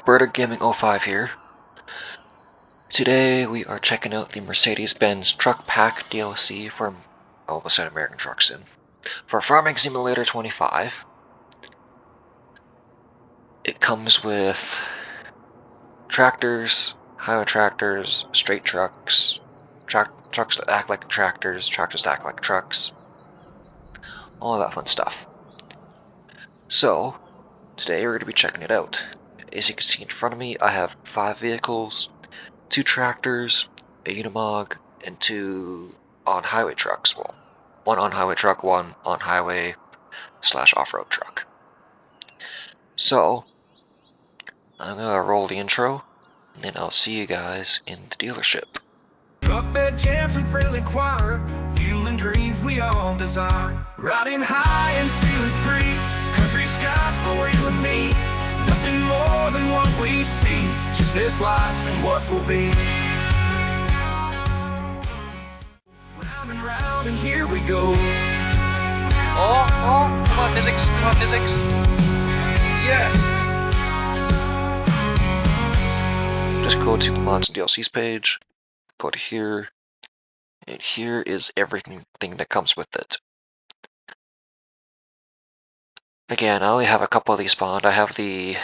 Alberta Gaming 05 here. Today we are checking out the Mercedes Benz Truck Pack DLC for almost an American Truck Sim for Farming Simulator 25. It comes with tractors, highway tractors, straight trucks, trucks that act like tractors, tractors that act like trucks, all that fun stuff. So today we're going to be checking it out. As you can see in front of me, I have 5 vehicles, 2 tractors, a Unimog, and 2 on-highway trucks. Well, 1 on-highway truck, 1 on-highway / off-road truck. So, I'm going to roll the intro, and then I'll see you guys in the dealership. Truck bed jams and friendly choir, fueling dreams we all desire. Riding high and feeling free, country skies for you and me. Nothing more than what we see, just this life and what will be. Round and round and here we go. Oh, come on physics, Yes! Just go to the Mods and DLCs page, go to here, and here is everything that comes with it. Again, I only have a couple of these spawned. I have the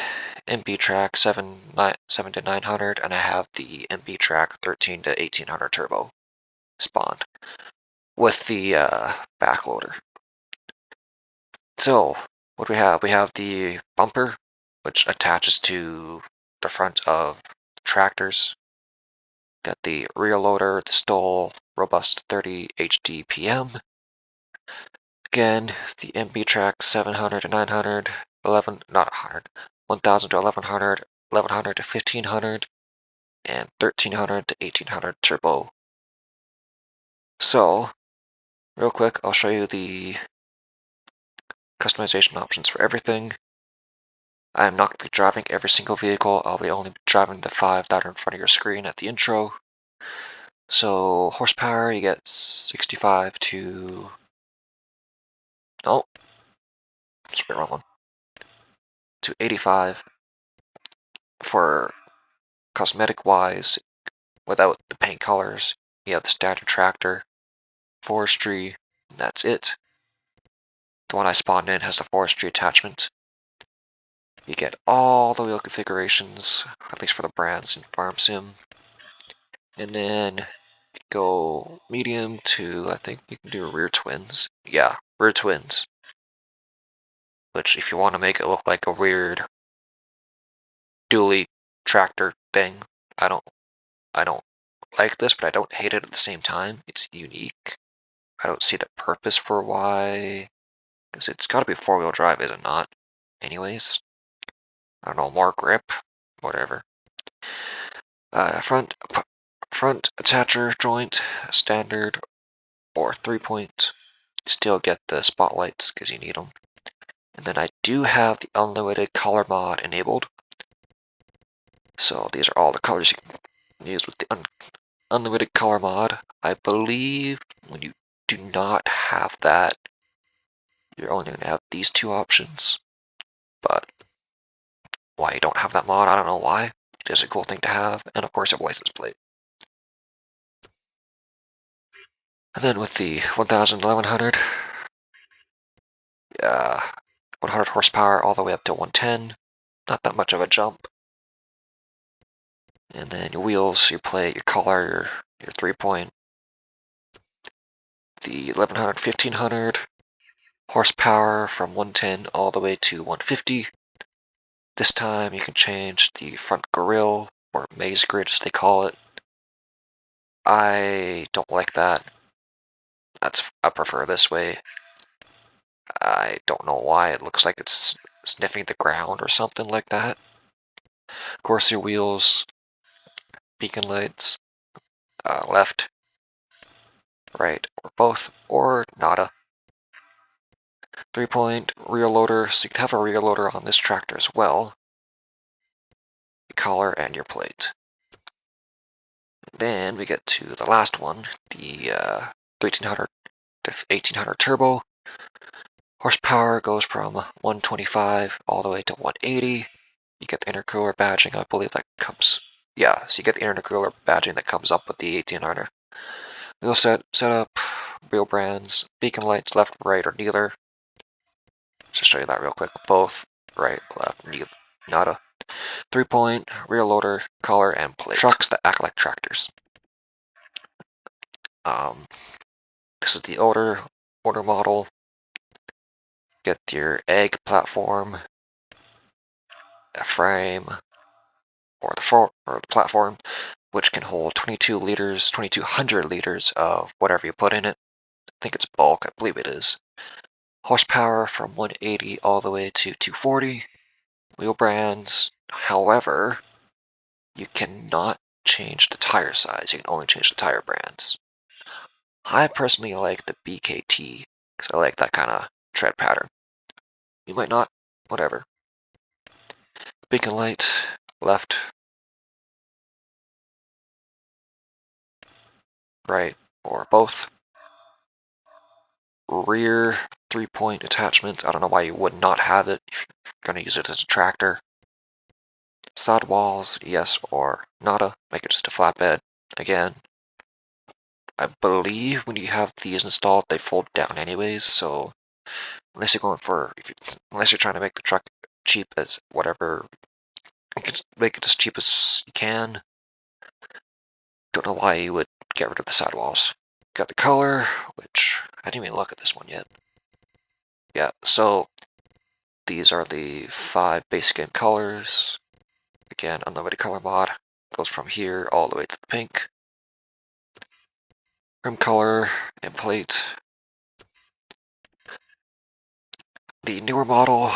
MB Track 7 to 900, and I have the MB Track 13 to 1800 turbo spawned with the backloader. So, what do we have? We have the bumper, which attaches to the front of tractors. Got the rear loader, the Stoll Robust 30 HD PM. Again, the MB Track 700 to 900, 1000 to 1100, 1100 to 1500, and 1300 to 1800 turbo. So, real quick, I'll show you the customization options for everything. I am not going to be driving every single vehicle. I'll be only driving the 5 that are in front of your screen at the intro. So, horsepower, you get 65 to... Oh, that's the wrong one. To 85 for cosmetic-wise. Without the paint colors, you have the standard tractor, forestry, and that's it. The one I spawned in has the forestry attachment. You get all the wheel configurations, at least for the brands in Farm Sim. And then go medium to, I think you can do rear twins. Yeah, rear twins. Which, if you want to make it look like a weird dually tractor thing, I don't like this, but I don't hate it at the same time. It's unique. I don't see the purpose for why, because it's got to be 4-wheel drive, is it not? Anyways, I don't know, more grip, whatever. Front attacher joint, standard or 3-point. Still get the spotlights because you need them. And then I do have the unlimited color mod enabled. So these are all the colors you can use with the unlimited color mod. I believe when you do not have that, you're only going to have these 2 options. But why you don't have that mod, I don't know why. It is a cool thing to have, and of course a license plate. And then with the 1000, 1100, 100 horsepower all the way up to 110. Not that much of a jump. And then your wheels, your plate, your color, your 3-point. The 1100, 1500 horsepower from 110 all the way to 150. This time you can change the front grille, or maze grid as they call it. I don't like that. I prefer this way. I don't know why. It looks like it's sniffing the ground or something like that. Of course, your wheels, beacon lights, left, right, or both, or nada. 3-point rear loader, so you can have a rear loader on this tractor as well. Your collar and your plate. Then we get to the last one, the 1300 to 1800 turbo. Horsepower goes from 125 all the way to 180. you get the intercooler badging, I believe that comes, yeah, so you get the intercooler badging that comes up with the 1800. We'll set up wheel brands, beacon lights, left, right, or neither. Just show you that real quick. Both, right, left, neither, nada. 3-point, rear loader, collar, and plate. Trucks that act like tractors. This is the order model. Get your egg platform, a frame, or the platform, which can hold 2200 liters of whatever you put in it. I think it's bulk, I believe it is. Horsepower from 180 all the way to 240. Wheel brands, however, you cannot change the tire size, you can only change the tire brands. I personally like the BKT, because I like that kind of tread pattern. You might not, whatever. Beacon light, left, right, or both. Rear 3-point attachments, I don't know why you would not have it if you're going to use it as a tractor. Sidewalls, yes or nada, make it just a flatbed. Again, I believe when you have these installed, they fold down anyways, so unless you're going for, unless you're trying to make the truck cheap as whatever, you can make it as cheap as you can. Don't know why you would get rid of the sidewalls. Got the color, which I didn't even look at this one yet. Yeah, so these are the 5 base game colors. Again, unlimited color mod goes from here all the way to the pink. Rim color and plate. The newer model,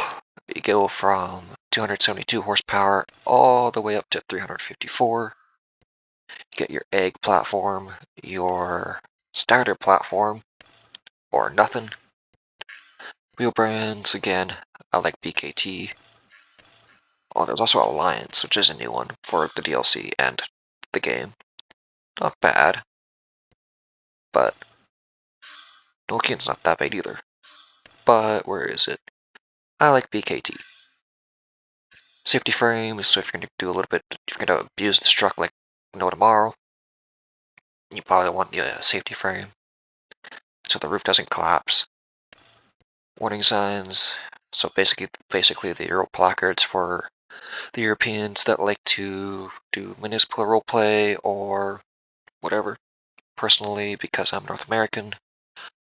you go from 272 horsepower all the way up to 354. Get your egg platform, your starter platform, or nothing. Wheel brands, again, I like BKT. Oh, there's also Alliance, which is a new one for the DLC and the game. Not bad, but Nokian's not that bad either. But where is it? I like BKT. Safety frame, so if you're gonna do a little bit, if you're gonna abuse this truck like no tomorrow, you probably want the safety frame so the roof doesn't collapse. Warning signs, so basically the Euro placards for the Europeans that like to do municipal roleplay or whatever. Personally, because I'm North American,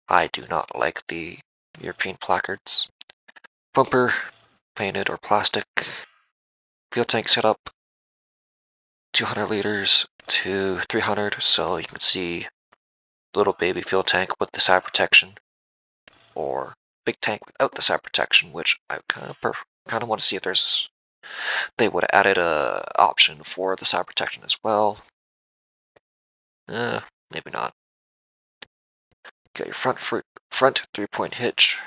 I do not like the European placards. Bumper, painted or plastic. Fuel tank setup, 200 liters to 300, so you can see little baby fuel tank with the side protection, or big tank without the side protection, which I kind of want to see if they would have added a option for the side protection as well. Maybe not. Got your front 3-point hitch,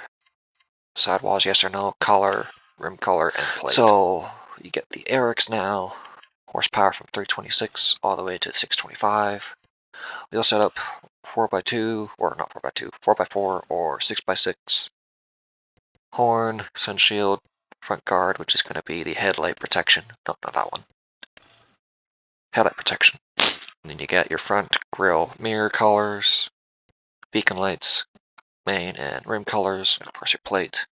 sidewalls yes or no, color, rim color, and plate. So you get the Erics now, horsepower from 326 all the way to 625. Wheel setup 4x2, or not 4x2, 4x4 or 6x6. Horn, sun shield, front guard, which is going to be the headlight protection. No, not that one. Headlight protection. And then you get your front grille mirror colors, beacon lights, main and rim colors, and of course your plate.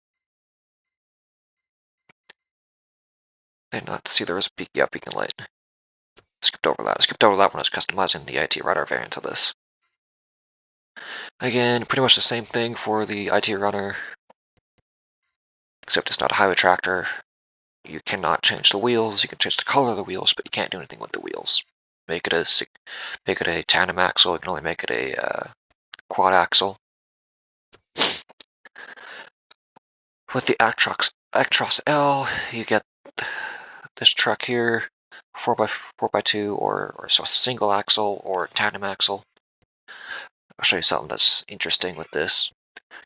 And not to see there was a beacon light. Skipped over that. I skipped over that when I was customizing the IT Runner variant of this. Again, pretty much the same thing for the IT Runner, except it's not a highway tractor. You cannot change the wheels. You can change the color of the wheels, but you can't do anything with the wheels. Make it a tandem axle. You can only make it a quad axle. With the Actros L, you get this truck here, 4x2 or so single axle or tandem axle. I'll show you something that's interesting with this.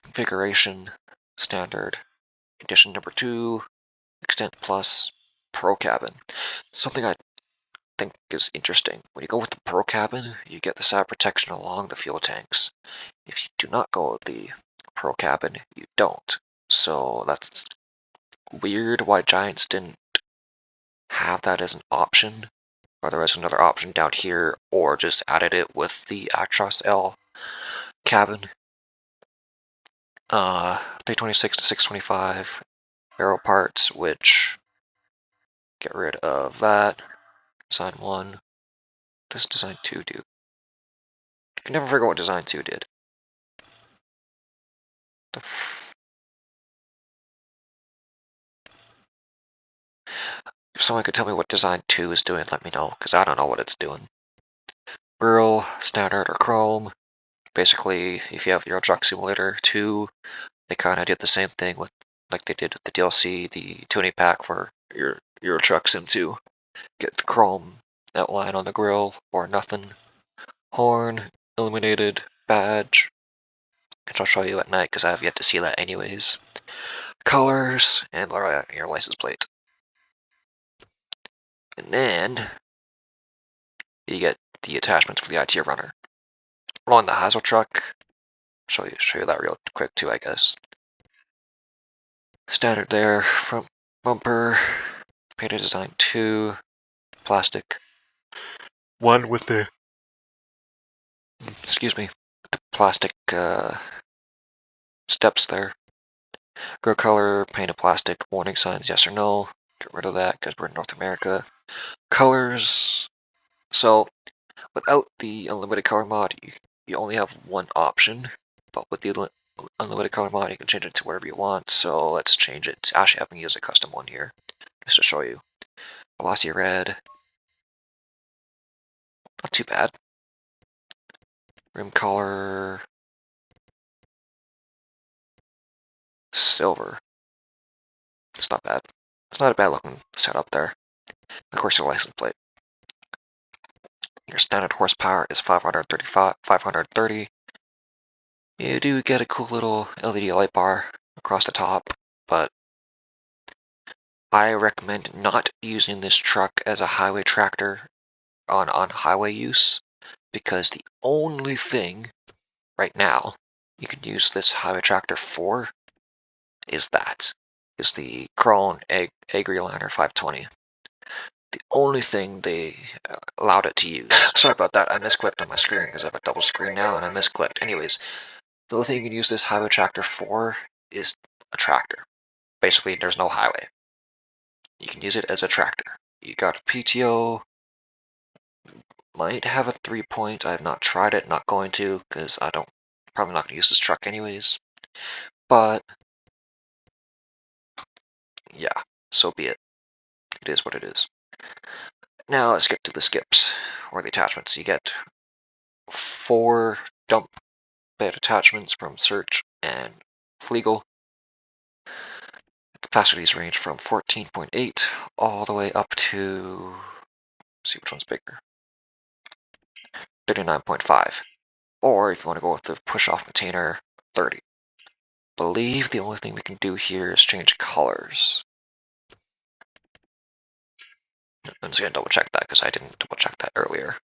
Configuration, standard, edition number 2, extent plus, pro cabin. Something I think is interesting. When you go with the pro cabin, you get the side protection along the fuel tanks. If you do not go with the pro cabin, you don't. So that's weird why Giants didn't have that as an option, or there is another option down here, or just added it with the Actros L cabin. 326 to 625 barrel parts, which get rid of that. Design 1. What does Design 2 do? I can never figure out what Design 2 did. If someone could tell me what Design 2 is doing, let me know, because I don't know what it's doing. Grill, standard or chrome. Basically, if you have Euro Truck Simulator 2, they kind of did the same thing with, like they did with the DLC, the tuning pack for your Euro Truck Sim 2. Get the chrome outline on the grill, or nothing. Horn, illuminated, badge, which I'll show you at night because I have yet to see that anyways. Colors, and your license plate. And then you get the attachments for the IT runner. On the Hazel truck, show you that real quick too, I guess. Standard there, front bumper, painted design 2, plastic. 1 with the, excuse me, the plastic steps there. Grow color, painted plastic, warning signs, yes or no. Get rid of that because we're in North America. Colors. So, without the unlimited color mod, you only have one option. But with the unlimited color mod, you can change it to whatever you want. So let's change it. Actually, I haven't used a custom one here, just to show you. Glossy red. Not too bad. Rim color. Silver. It's not bad. It's not a bad looking setup there. Of course, your license plate. Your standard horsepower is 530. You do get a cool little LED light bar across the top, but I recommend not using this truck as a highway tractor on highway use, because the only thing right now you can use this highway tractor for is the Krone Agreliner 520. The only thing they allowed it to use. Sorry about that, I misclicked on my screen because I have a double screen now and I misclicked. Anyways, the only thing you can use this highway tractor for is a tractor. Basically, there's no highway. You can use it as a tractor. You got a PTO. Might have a 3-point. I have not tried it, not going to, because probably not going to use this truck anyways. But, yeah, so be it. It is what it is. Now let's get to the skips, or the attachments. You get 4 dump bed attachments from Search and Flegel. Capacities range from 14.8 all the way up to, let's see which one's bigger, 39.5. Or if you want to go with the push-off container, 30. Believe the only thing we can do here is change colors. I'm just going to double check that because I didn't double check that earlier.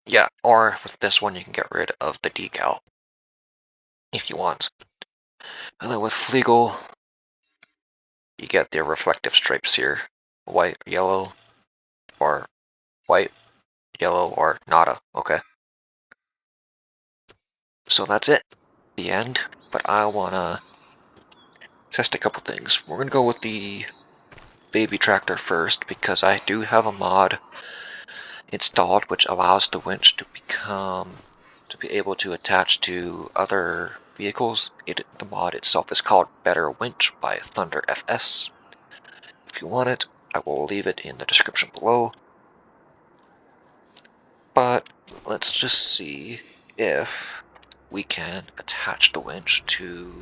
Yeah, or with this one you can get rid of the decal if you want. And then with Flegel, you get the reflective stripes here. White, yellow, or white, yellow, or nada. Okay. So that's it. The end. But I want to test a couple things. We're going to go with the baby tractor first because I do have a mod installed which allows the winch to be able to attach to other vehicles. The mod itself is called Better Winch by ThunRFS. If you want it, I will leave it in the description below. But let's just see if we can attach the winch to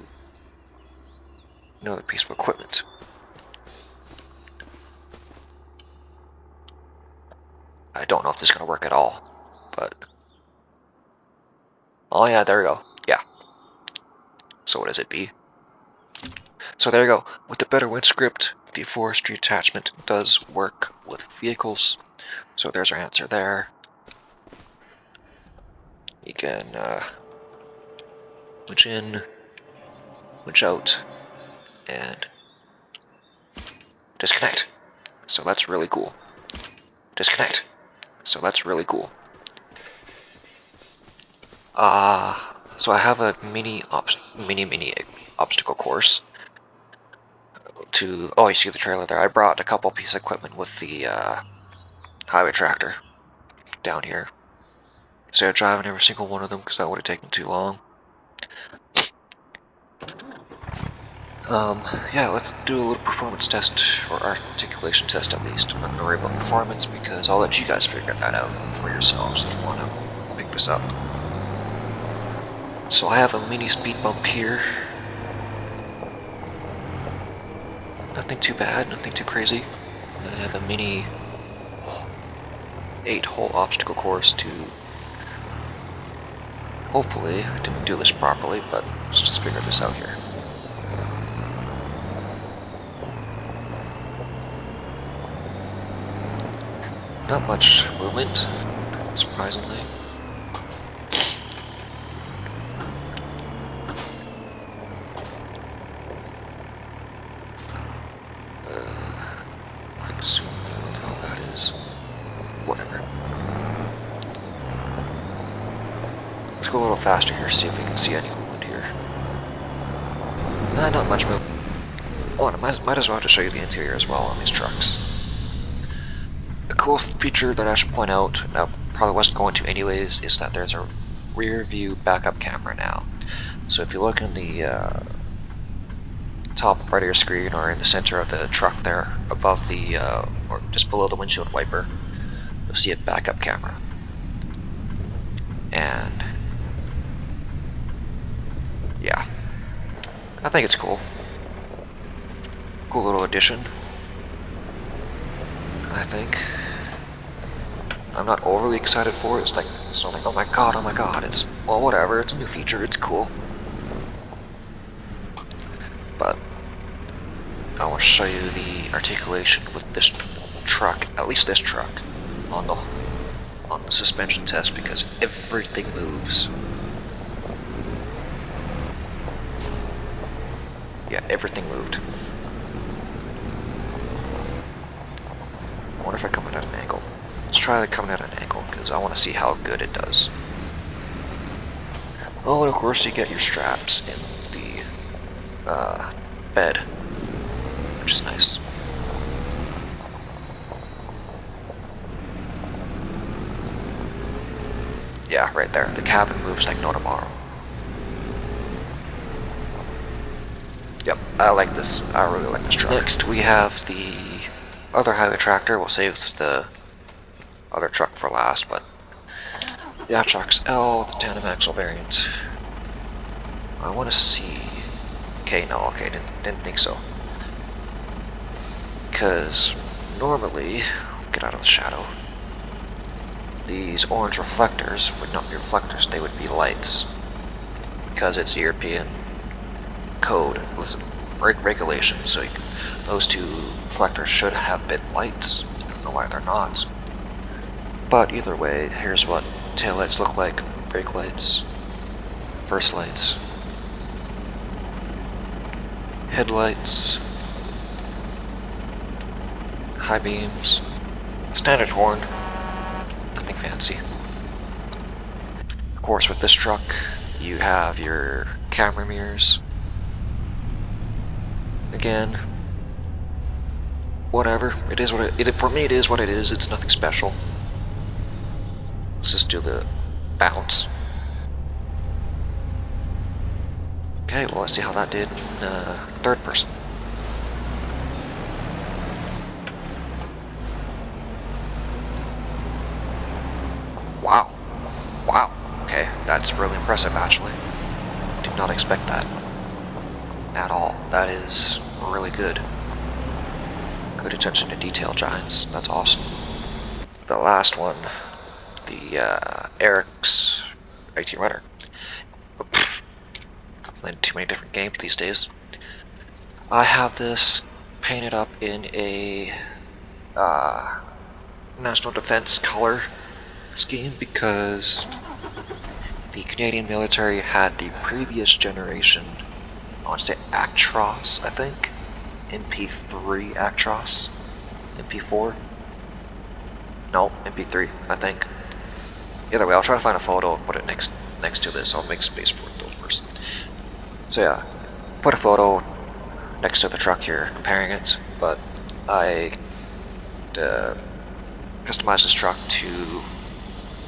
another piece of equipment. I don't know if this is going to work at all, but... oh yeah, there we go. Yeah. So what does it be? So there you go. With the Better Winch script, the forestry attachment does work with vehicles. So there's our answer there. You can winch in, winch out, and disconnect. So that's really cool. Disconnect. So that's really cool. So I have a mini obstacle course to, oh, you see the trailer there. I brought a couple pieces of equipment with the highway tractor down here. Instead of driving every single one of them, because that would have taken too long. Yeah, let's do a little performance test, or articulation test at least. I'm not gonna worry about performance because I'll let you guys figure that out for yourselves if you want to pick this up. So I have a mini speed bump here. Nothing too bad, nothing too crazy. And then I have a mini 8-hole obstacle course to, hopefully, I didn't do this properly, but let's just figure this out here. Not much movement, surprisingly. Quick zoom in with how that is. Whatever. Let's go a little faster here, see if we can see any movement here. Not much movement. Oh, and I might as well have to show you the interior as well on these trucks. A cool feature that I should point out, I probably wasn't going to anyways, is that there's a rear view backup camera now. So if you look in the top right of your screen or in the center of the truck there, above the, or just below the windshield wiper, you'll see a backup camera. And yeah, I think it's cool. Cool little addition, I think. I'm not overly excited for it. It's not like, oh my god, it's, well, whatever, it's a new feature, it's cool. But I want to show you the articulation with this truck, at least this truck, on the suspension test, because everything moves. Yeah, everything moved. I wonder if I come in at an angle. Let's try coming at an angle, because I want to see how good it does. Oh, and of course you get your straps in the bed, which is nice. Yeah, right there. The cabin moves like no tomorrow. Yep, I like this. I really like this truck. Next, we have the other highway tractor. We'll save the other truck for last, but the Atrox L, the tandem axle variant. I want to see. Okay, no, okay, didn't think so. Because normally, get out of the shadow. These orange reflectors would not be reflectors; they would be lights. Because it's European code, with regulation, so those two reflectors should have been lights. I don't know why they're not. But either way, here's what taillights look like, brake lights, first lights, headlights, high beams, standard horn, nothing fancy. Of course, with this truck, you have your camera mirrors. Again, whatever, it is what it for me it is what it is, it's nothing special. Let's just do the bounce. Okay, well, let's see how that did in third person. Wow. Wow. Okay, that's really impressive, actually. Did not expect that at all. That is really good. Good attention to detail, Giants. That's awesome. The last one, the Eric's 18 Runner. Playing too many different games these days. I have this painted up in a National Defense color scheme because the Canadian military had the previous generation, I want to say Actros, I think, MP3 Actros, MP4? No, MP3, I think. Either way, I'll try to find a photo and put it next to this. I'll make space for it though first. So yeah, put a photo next to the truck here, comparing it, but I customized this truck to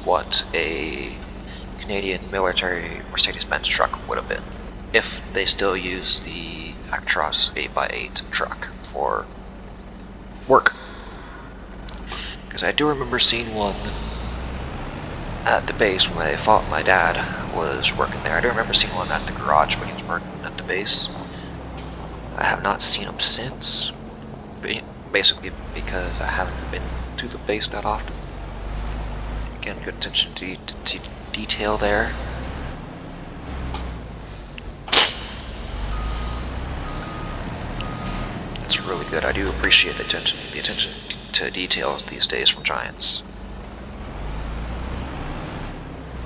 what a Canadian military Mercedes Benz truck would have been, if they still use the Actros 8x8 truck for work. Because I do remember seeing one at the base when my dad was working there. I do remember seeing one at the garage when he was working at the base. I have not seen him since, basically because I haven't been to the base that often. Again, good attention to detail there. It's really good. I do appreciate the attention to details these days from Giants.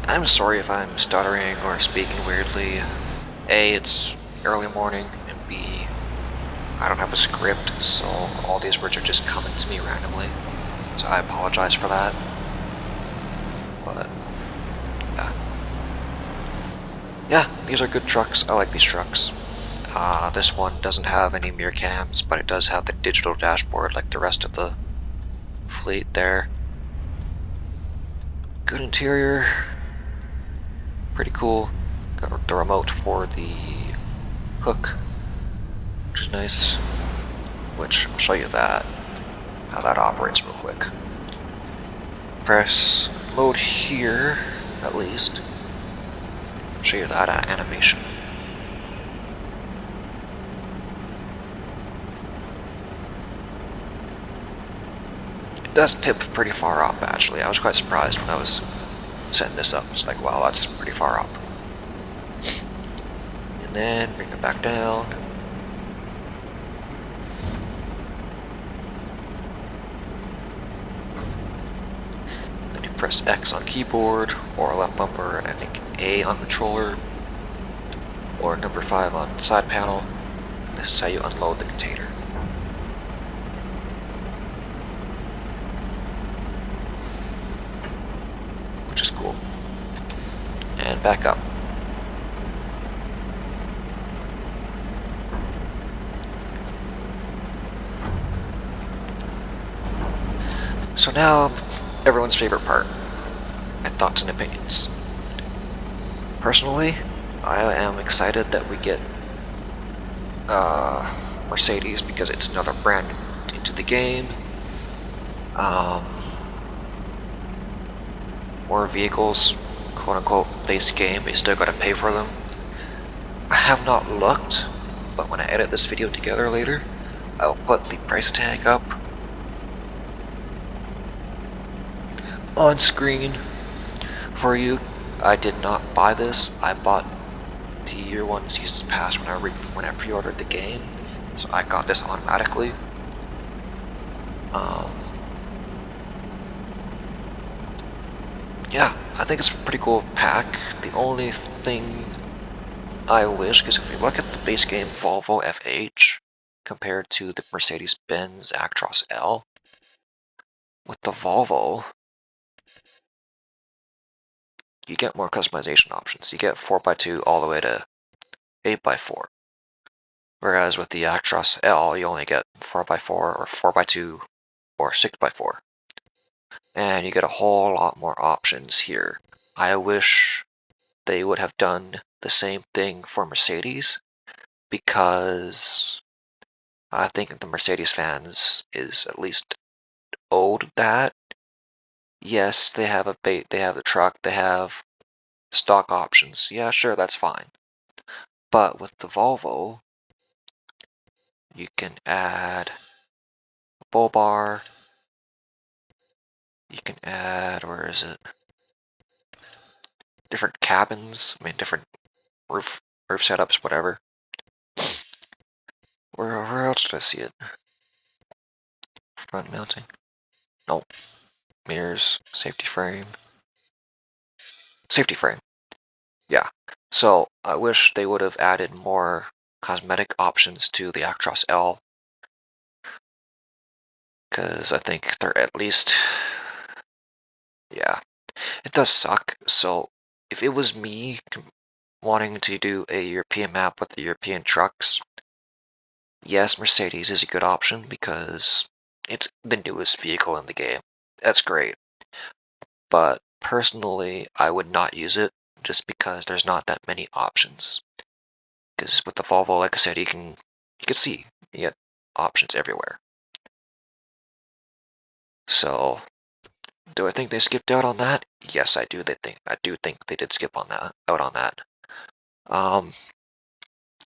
I'm sorry if I'm stuttering or speaking weirdly. A, it's early morning, and B, I don't have a script, so all these words are just coming to me randomly. So I apologize for that. But, yeah. Yeah, these are good trucks. I like these trucks. This one doesn't have any mirror cams, but it does have the digital dashboard like the rest of the fleet there. Good interior. Pretty cool. Got the remote for the hook, which is nice. Which I'll show you that, how that operates real quick. Press load here, at least. I'll show you that animation. It does tip pretty far up, actually. I was quite surprised when I was setting this up. It's like, wow, that's pretty far up. And then bring it back down. Then you press X on keyboard, or left bumper, and I think A on controller, or number 5 on side panel. This is how you unload the container. Which is cool. And back up. So now, everyone's favorite part, my thoughts and opinions. Personally, I am excited that we get Mercedes because it's another brand into the game. More vehicles, quote unquote, base game, but you still gotta pay for them. I have not looked, but when I edit this video together later, I'll put the price tag up on screen for you. I did not buy this. I bought the year 1 seasons pass when I pre-ordered the game, so I got this automatically. Yeah, I think it's a pretty cool pack. The only thing I wish, because if you look at the base game Volvo FH compared to the Mercedes Benz Actros L, with the Volvo, you get more customization options. You get 4x2 all the way to 8x4. Whereas with the Actros L, you only get 4x4 or 4x2 or 6x4. And you get a whole lot more options here. I wish they would have done the same thing for Mercedes, because I think the Mercedes fans is at least owed that. Yes, they have they have the truck, they have stock options. Yeah, sure, that's fine. But with the Volvo, you can add a bull bar. You can add, where is it? Different cabins. I mean, different roof setups, whatever. Where else did I see it? Front mounting. Nope. Mirrors, safety frame. Safety frame. Yeah. So I wish they would have added more cosmetic options to the Actros L. because I think they're at least, yeah, it does suck. So if it was me wanting to do a European map with the European trucks, yes, Mercedes is a good option because it's the newest vehicle in the game. That's great. But personally, I would not use it just because there's not that many options. Because with the Volvo, like I said, you can see you get options everywhere. So, do I think they skipped out on that? Yes, I do. I do think they did skip on that out on that.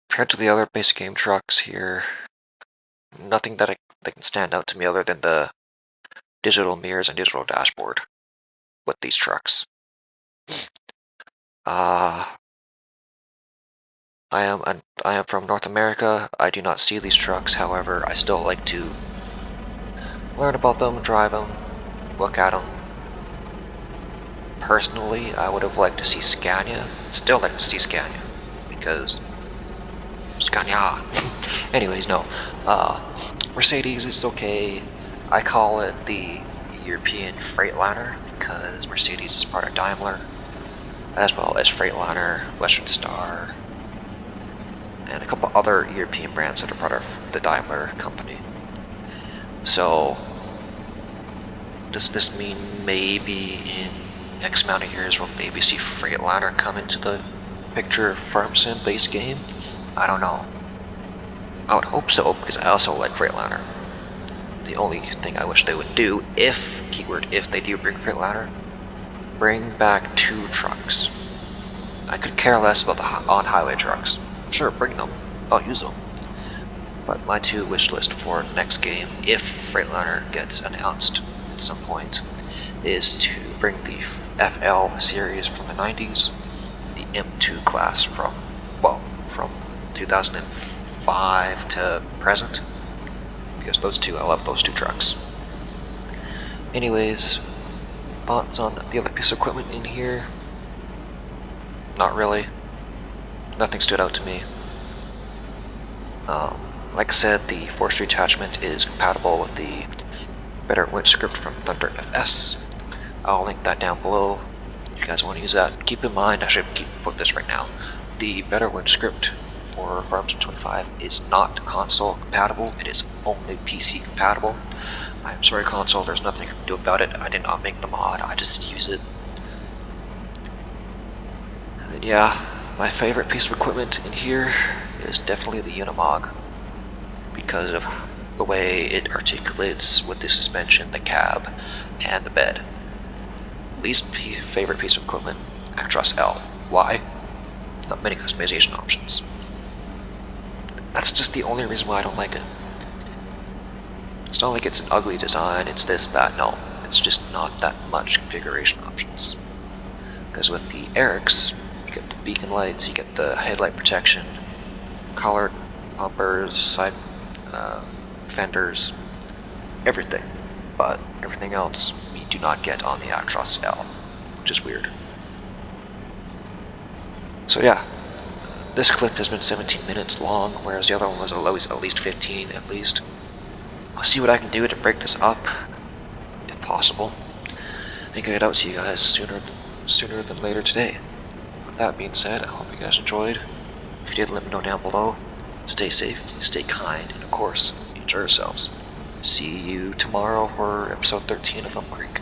Compared to the other basic game trucks here, nothing that can stand out to me other than the digital mirrors and digital dashboard with these trucks. I am from North America. I do not see these trucks. However, I still like to learn about them, drive them, look at them. Personally, I would have liked to see Scania. Still like to see Scania because Scania. Anyways, no. Mercedes is okay. I call it the European Freightliner because Mercedes is part of Daimler, as well as Freightliner, Western Star, and a couple other European brands that are part of the Daimler company. So, does this mean maybe in X amount of years we'll maybe see Freightliner come into the picture of Farm Sim base game? I don't know. I would hope so, because I also like Freightliner. The only thing I wish they would do, if they do bring Freightliner, bring back 2 trucks. I could care less about the on-highway trucks. Sure, bring them. I'll use them. But my 2 wish list for the next game, if Freightliner gets announced at some point, is to bring the FL series from the 90s, the M2 class from 2005 to present, because I love those 2 trucks. Anyways, thoughts on the other piece of equipment in here? Not really. Nothing stood out to me. Like I said, the forestry attachment is compatible with the Better Winch script from ThunRFS. I'll link that down below if you guys want to use that. Keep in mind, I should put this right now, the Better Winch script for Farm Sim 25 is not console compatible, it is only PC compatible. I'm sorry console, there's nothing I can do about it. I did not make the mod, I just use it. And yeah, my favorite piece of equipment in here is definitely the Unimog, because of the way it articulates with the suspension, the cab, and the bed. Least favorite piece of equipment, Actros L. Why? Not many customization options. That's just the only reason why I don't like it. It's not like it's an ugly design, it's this, that, no. It's just not that much configuration options. Because with the Erics, you get the beacon lights, you get the headlight protection, collared bumpers, side fenders, everything. But everything else we do not get on the Actros L, which is weird. So yeah, this clip has been 17 minutes long, whereas the other one was at least 15 at least. I'll see what I can do to break this up, if possible, and get it out to you guys sooner than later today. With that being said, I hope you guys enjoyed. If you did, let me know down below. Stay safe, stay kind, and of course, enjoy yourselves. See you tomorrow for episode 13 of Creek.